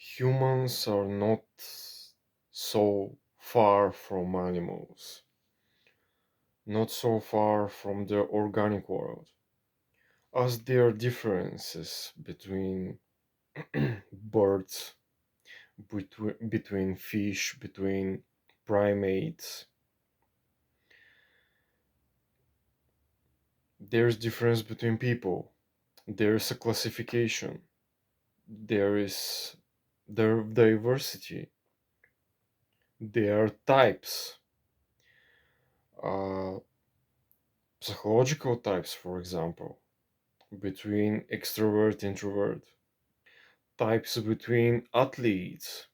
Humans are not so far from animals, not so far from the organic world, as there are differences between birds, between fish, between primates. There's difference between people. There's a classification. There is the diversity. There are types, uh, psychological types, for example, between extrovert introvert, types between athletes,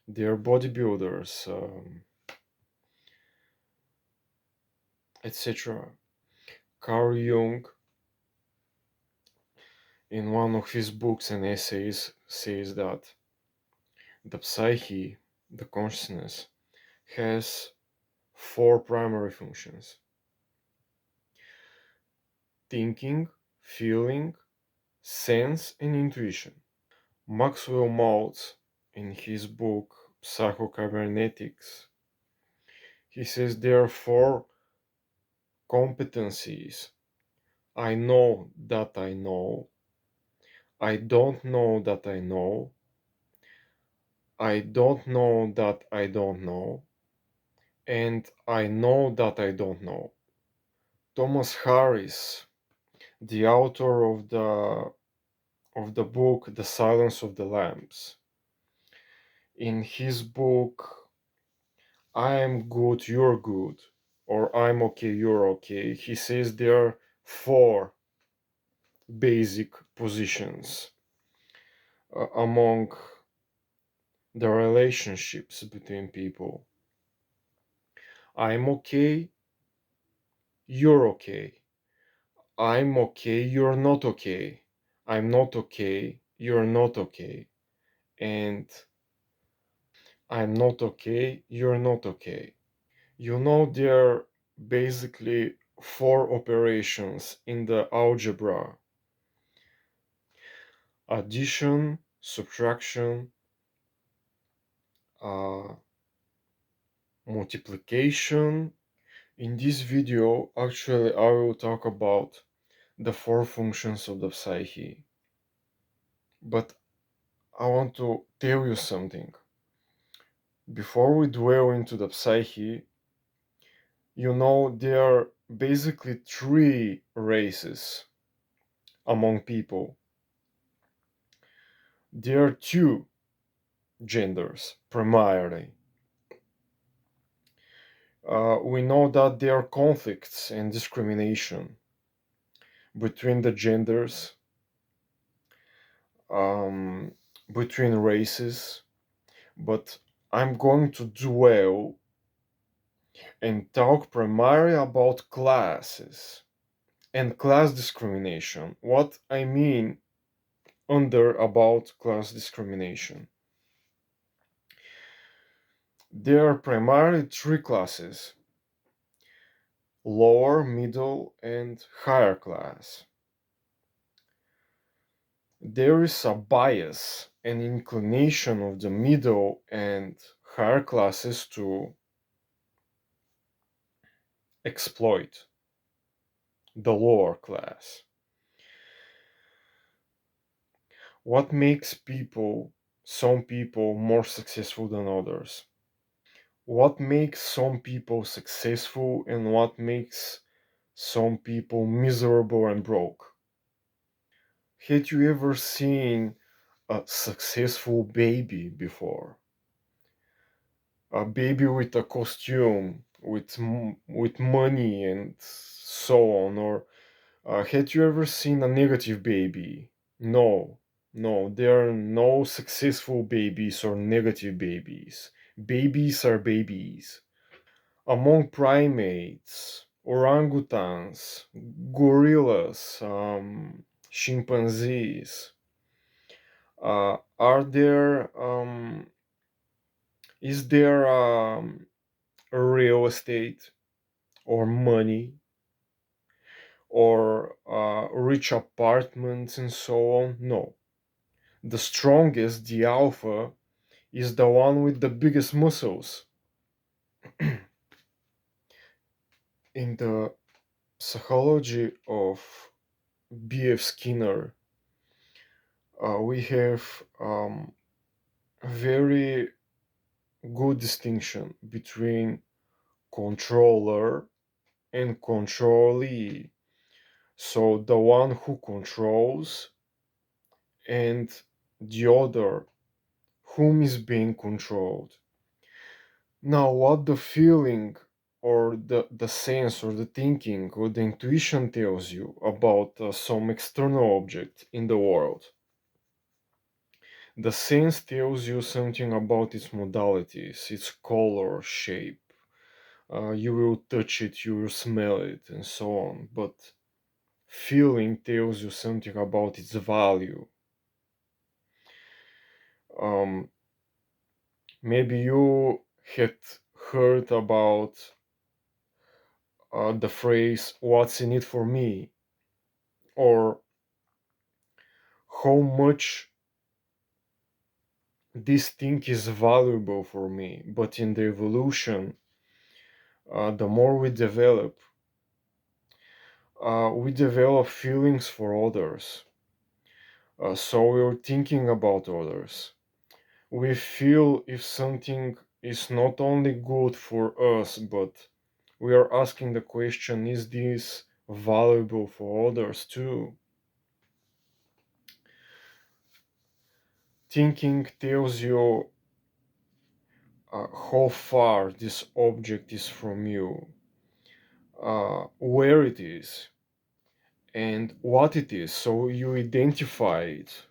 their bodybuilders, etc. Carl Jung, in one of his books and essays, says that the psyche, the consciousness, has four primary functions: thinking, feeling, sense, and intuition. Maxwell Maltz, in his book Psychocybernetics, he says there are four competencies. I know that I know. I don't know that I know. I don't know that I don't know. And I know that I don't know. Thomas Harris, the author of the book The Silence of the Lambs, in his book I am good, you're good, or I'm okay, you're okay, he says there are four basic positions among the relationships between people. I'm okay, you're okay. I'm okay, you're not okay. I'm not okay, you're not okay. And I'm not okay, you're not okay. There are basically four operations in the algebra: addition, subtraction, uh, multiplication. In this video, actually, I will talk about the four functions of the psyche. But I want to tell you something. Before we dwell into the psyche, there are basically three races among people. There are two genders, primarily. We know that there are conflicts and discrimination between the genders, um, between races, but I'm going to dwell and talk primarily about classes and class discrimination. What I mean under about class discrimination. There are primarily three classes: lower, middle, and higher class. There is a bias, an inclination of the middle and higher classes to exploit the lower class. What makes some people more successful than others? What makes some people successful and what makes some people miserable and broke? Had you ever seen a successful baby before? A baby with a costume, with money and so on? Or had you ever seen a negative baby? No, no, there are no successful babies or negative babies. Babies are babies. Among primates, orangutans, gorillas, chimpanzees, are there is there real estate or money or rich apartments and so on? No. The strongest, the alpha, is the one with the biggest muscles. In the psychology of B.F. Skinner, we have a very good distinction between controller and controllee. So the one who controls and the other whom is being controlled. Now, what the feeling or the sense or the thinking or the intuition tells you about some external object in the world. The sense tells you something about its modalities, its color, shape. You will touch it, you will smell it, and so on. But feeling tells you something about its value. Um, Maybe you had heard about the phrase "what's in it for me," or how much this thing is valuable for me. But in the evolution, the more we develop feelings for others. So we're thinking about others. We feel if something is not only good for us, but we are asking the question, is this valuable for others too? Thinking tells you how far this object is from you, where it is, and what it is. So you identify it,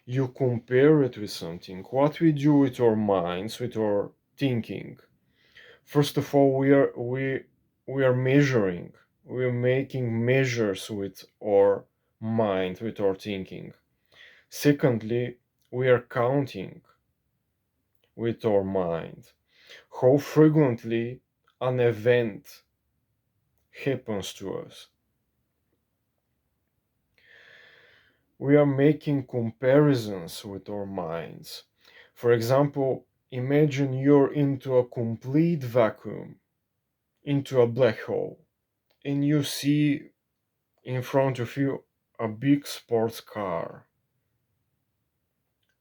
you compare it with something. What we do with our minds, with our thinking. First of all, we are measuring. We are making measures with our mind, with our thinking. Secondly, we are counting with our mind how frequently an event happens to us. We are making comparisons with our minds. For example, imagine you're into a complete vacuum, into a black hole, and you see in front of you a big sports car,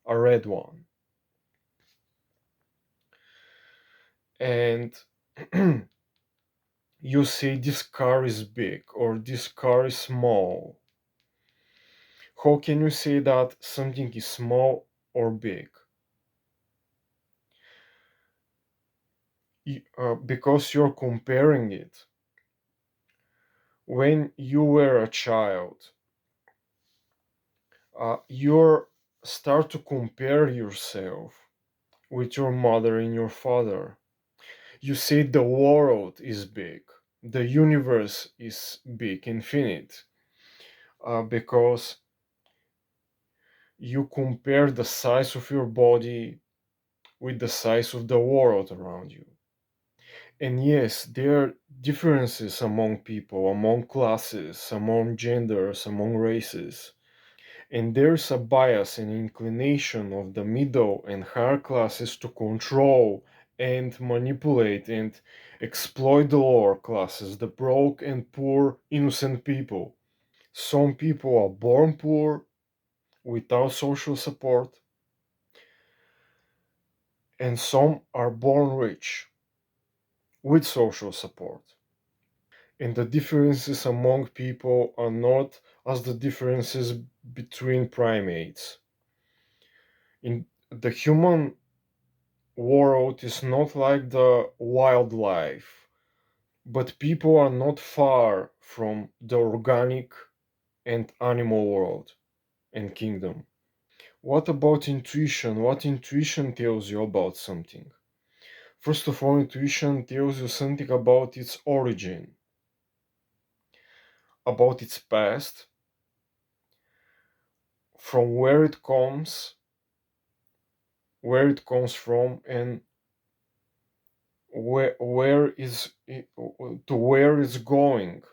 a red one. And you say this car is big or this car is small. How can you say that something is small or big? Because you're comparing it. When you were a child, you start to compare yourself with your mother and your father. You say the world is big, the universe is big, infinite, because you compare the size of your body with the size of the world around you. And yes, there are differences among people, among classes, among genders, among races. And there's a bias and inclination of the middle and higher classes to control and manipulate and exploit the lower classes, the broke and poor innocent people. Some people are born poor without social support, and some are born rich with social support. And the differences among people are not as the differences between primates. In the human world is not like the wildlife, but people are not far from the organic and animal world and kingdom. What about intuition? What intuition tells you about something? First of all, intuition tells you something about its origin, about its past, from where it comes from, and where it's going.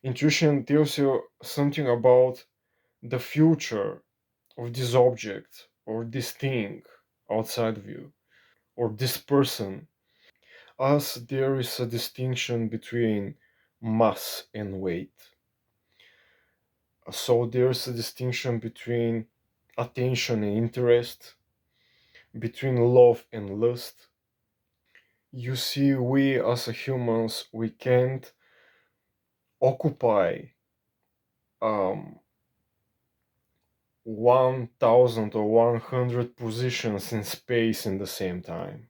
Intuition tells you something about the future, of this object or this thing outside of you or this person, as there is a distinction between mass and weight. So there's a distinction between attention and interest, between love and lust. You see, we as a humans, we can't occupy um, 1000 or 100 positions in space in the same time.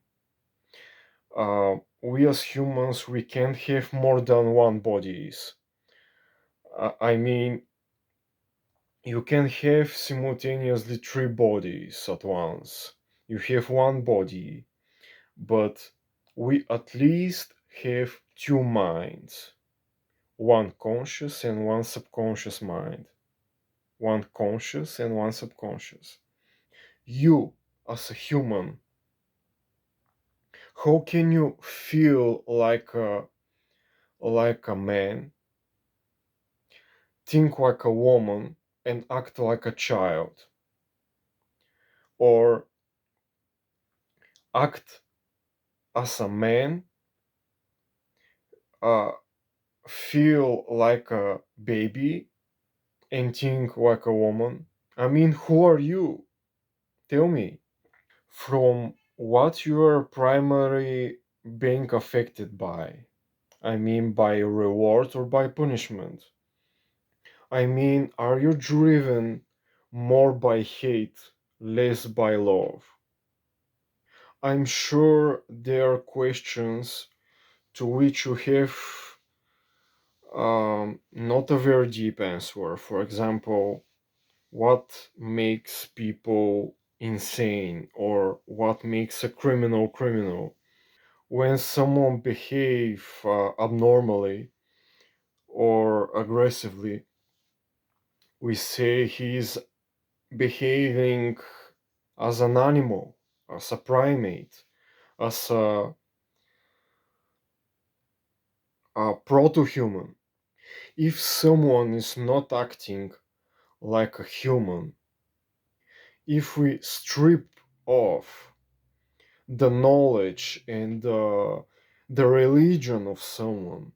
We as humans, we can't have more than one bodies. I mean, you can have simultaneously three bodies at once. You have one body, but we at least have two minds, one conscious and one subconscious mind, one conscious and one subconscious. You, as a human, how can you feel like a man, think like a woman, and act like a child, or act as a man, uh, feel like a baby, and think like a woman? I mean, who are you? Tell me. From what you are primarily being affected by? I mean, by reward or by punishment? I mean, are you driven more by hate, less by love? I'm sure there are questions to which you have not a very deep answer. For example, what makes people insane or what makes a criminal criminal? When someone behave abnormally or aggressively, we say he's behaving as an animal, as a primate, as a proto-human. If someone is not acting like a human, if we strip off the knowledge and the religion of someone,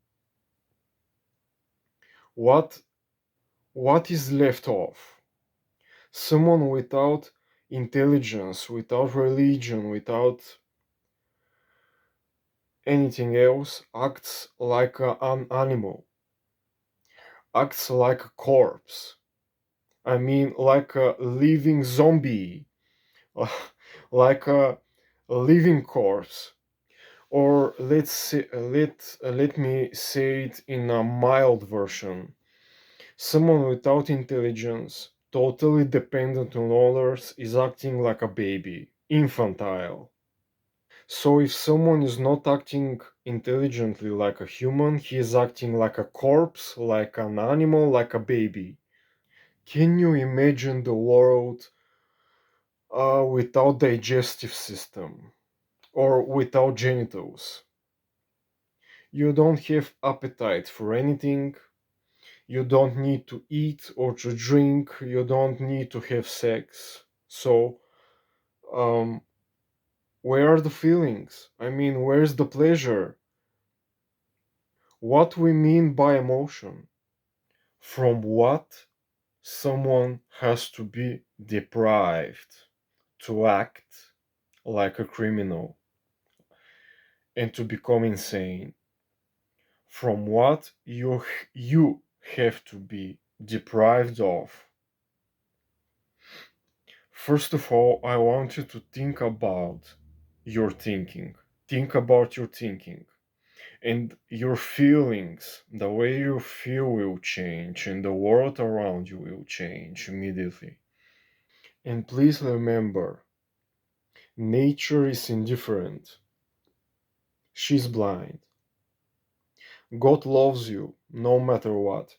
what what is left off? Someone without intelligence, without religion, without anything else acts like an animal, acts like a corpse. I mean, like a living zombie, like a living corpse. Or let me say it in a mild version. Someone without intelligence, totally dependent on others, is acting like a baby, infantile. So if someone is not acting intelligently like a human, he is acting like a corpse, like an animal, like a baby. Can you imagine the world without digestive system or without genitals? You don't have appetite for anything. You don't need to eat or to drink. You don't need to have sex. So, um, where are the feelings? I mean, where's the pleasure? What we mean by emotion? From what someone has to be deprived to act like a criminal and to become insane? From what you have to be deprived of? First of all, I want you to think about your thinking. Think about your thinking. And your feelings, the way you feel will change, and the world around you will change immediately. And please remember, nature is indifferent. She's blind. God loves you no matter what.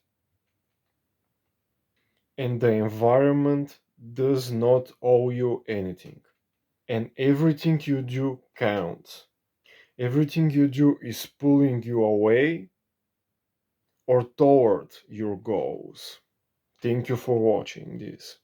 And the environment does not owe you anything. And everything you do counts. Everything you do is pulling you away or toward your goals. Thank you for watching this.